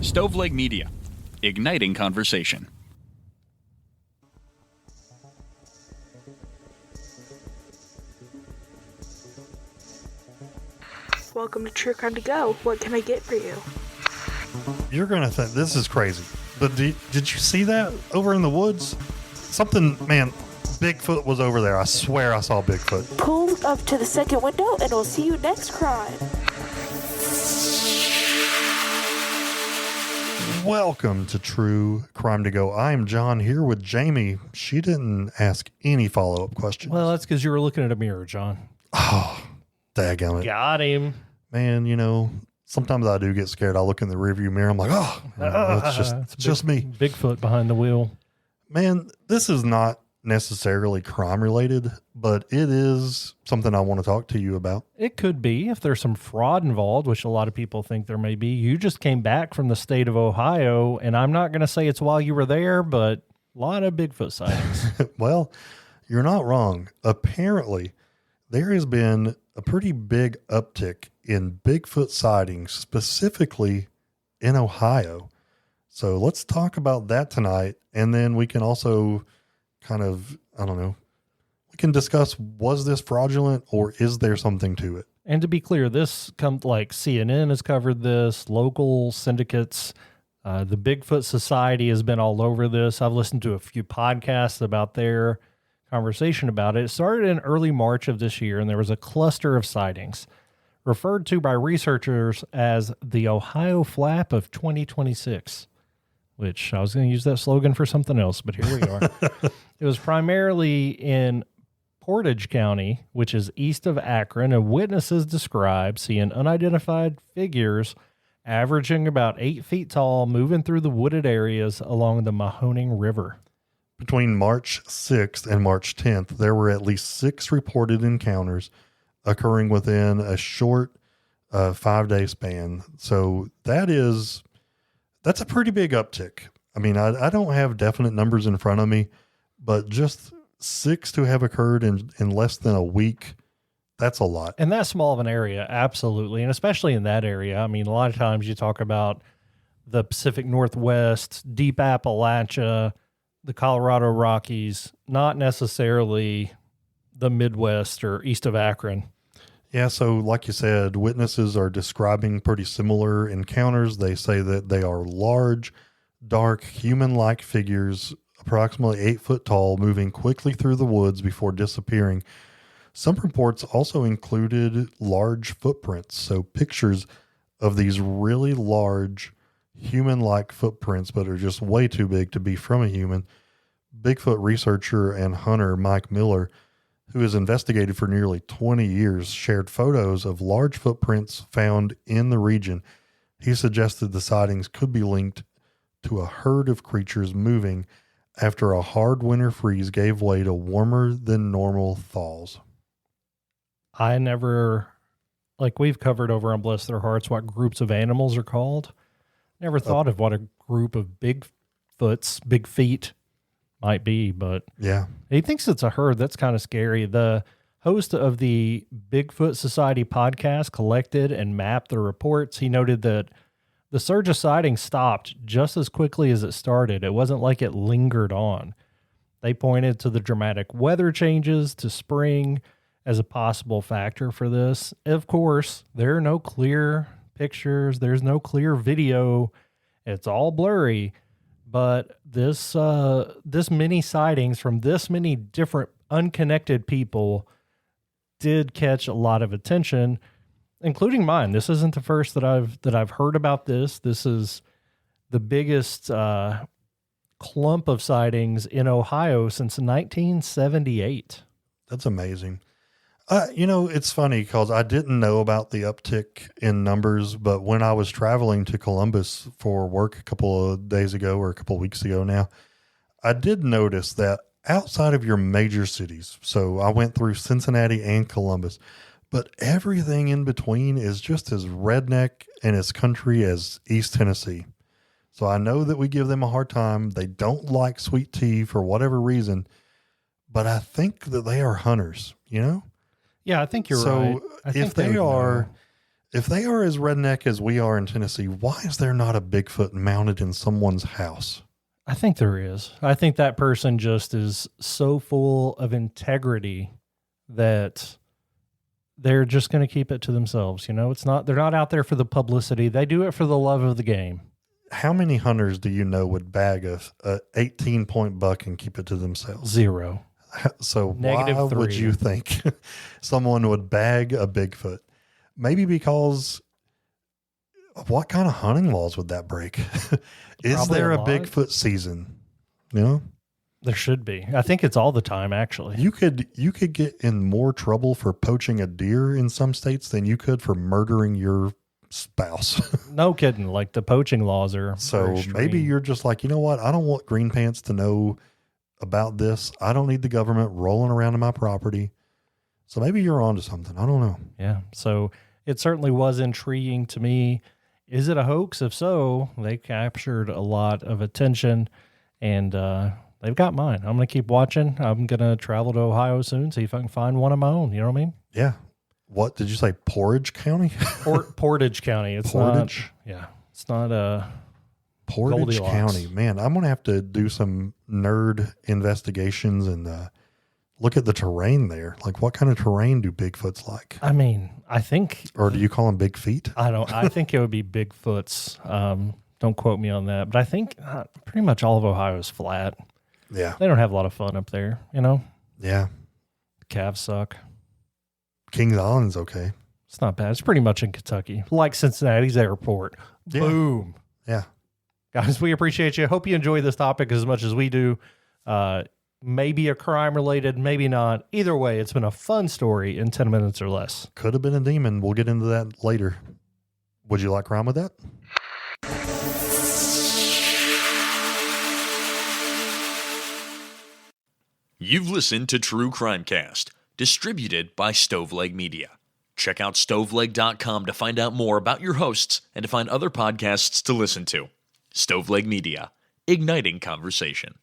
Stoveleg Media, igniting conversation. Welcome to True Crime to Go. What can I get for you? You're going to think this is crazy, but did you see that over in the woods? Something, man, Bigfoot was over there. I swear I saw Bigfoot. Pull up to the second window and we'll see you next crime. Welcome to True Crime to Go. I am John here with Jamie. She didn't ask any follow-up questions. Well, that's because you were looking at a mirror, John. Oh, daggone it. Got him. Man, you know, sometimes I do get scared. I look in the rearview mirror. I'm like, it's just me. Bigfoot behind the wheel. Man, this is not necessarily crime related, but it is something I want to talk to you about. It could be if there's some fraud involved, which a lot of people think there may be. You just came back from the state of Ohio, and I'm not going to say it's while you were there, but a lot of Bigfoot sightings. Well, you're not wrong. Apparently, there has been a pretty big uptick in Bigfoot sightings, specifically in Ohio. So let's talk about that tonight. And then we can also kind of, I don't know, we can discuss, was this fraudulent or is there something to it? And to be clear, this comes like CNN has covered this, local syndicates, the Bigfoot Society has been all over this. I've listened to a few podcasts about their conversation about it. It started in early March of this year, and there was a cluster of sightings referred to by researchers as the Ohio Flap of 2026, which I was going to use that slogan for something else, but here we are. It was primarily in Portage County, which is east of Akron, and witnesses described seeing unidentified figures averaging about 8 feet tall moving through the wooded areas along the Mahoning River. Between March 6th and March 10th, there were at least 6 reported encounters occurring within a short 5-day span. So that's a pretty big uptick. I mean, I don't have definite numbers in front of me, but just 6 to have occurred in less than a week, that's a lot. And that small of an area, absolutely. And especially in that area. I mean, a lot of times you talk about the Pacific Northwest, deep Appalachia, the Colorado Rockies, not necessarily the Midwest or east of Akron. Yeah, so like you said, witnesses are describing pretty similar encounters. They say that they are large, dark, human-like figures, approximately 8 foot tall, moving quickly through the woods before disappearing. Some reports also included large footprints, so pictures of these really large human-like footprints, but are just way too big to be from a human. Bigfoot researcher and hunter Mike Miller, who has investigated for nearly 20 years, shared photos of large footprints found in the region. He suggested the sightings could be linked to a herd of creatures moving after a hard winter freeze gave way to warmer than normal thaws. I never, like we've covered over on Bless Their Hearts, what groups of animals are called. Never thought of what a group of big feet might be, but yeah, he thinks it's a herd. That's kind of scary. The host of the Bigfoot Society podcast collected and mapped the reports. He noted that the surge of sightings stopped just as quickly as it started. It wasn't like it lingered on. They pointed to the dramatic weather changes to spring as a possible factor for this. Of course, there are no clear pictures. There's no clear video. It's all blurry. But this many sightings from this many different unconnected people did catch a lot of attention, including mine. This isn't the first that I've heard about this. This is the biggest clump of sightings in Ohio since 1978. That's amazing. It's funny because I didn't know about the uptick in numbers, but when I was traveling to Columbus for work a couple of days ago or a couple of weeks ago now, I did notice that outside of your major cities, so I went through Cincinnati and Columbus, but everything in between is just as redneck and as country as East Tennessee. So I know that we give them a hard time. They don't like sweet tea for whatever reason, but I think that they are hunters, you know? Yeah, I think you're so right. if they are, If they are as redneck as we are in Tennessee, why is there not a Bigfoot mounted in someone's house? I think there is. I think that person just is so full of integrity that they're just going to keep it to themselves. You know, they're not out there for the publicity. They do it for the love of the game. How many hunters do you know would bag a 18-point buck and keep it to themselves? 0. So Negative why 3. would you think someone would bag a Bigfoot? Maybe because what kind of hunting laws would that break? Is Probably there a a lot. Bigfoot season? You know, There should be. I think it's all the time, actually. you could get in more trouble for poaching a deer in some states than you could for murdering your spouse. No kidding. Like the poaching laws are. So very maybe extreme. you're just like, you know what? I don't want green pants to know about this. I don't need the government rolling around in my property. So maybe you're onto something. I don't know. Yeah. So it certainly was intriguing to me. Is it a hoax? If so, they captured a lot of attention, and they've got mine. I'm going to keep watching. I'm going to travel to Ohio soon, see if I can find one of my own. You know what I mean? Yeah. What did you say? Portage County? Portage County. It's Portage? not. Yeah. It's not a. Portage Goldilocks. County. Man, I'm going to have to do some nerd investigations and look at the terrain there. Like, what kind of terrain do Bigfoots like? I mean, I think. Or do you call them big feet? I think it would be Bigfoot's. Don't quote me on that, but I think pretty much all of Ohio is flat. Yeah. They don't have a lot of fun up there. You know, Yeah. calves suck. Kings Island's okay. It's not bad. It's pretty much in Kentucky, like Cincinnati's airport. Yeah. Boom. Yeah. Guys, we appreciate you. Hope you enjoy this topic as much as we do. Maybe a crime related, maybe not. Either way, it's been a fun story in 10 minutes or less. Could have been a demon. We'll get into that later. Would you like crime with that? You've listened to True Crimecast, distributed by Stoveleg Media. Check out stoveleg.com to find out more about your hosts and to find other podcasts to listen to. Stoveleg Media, igniting conversation.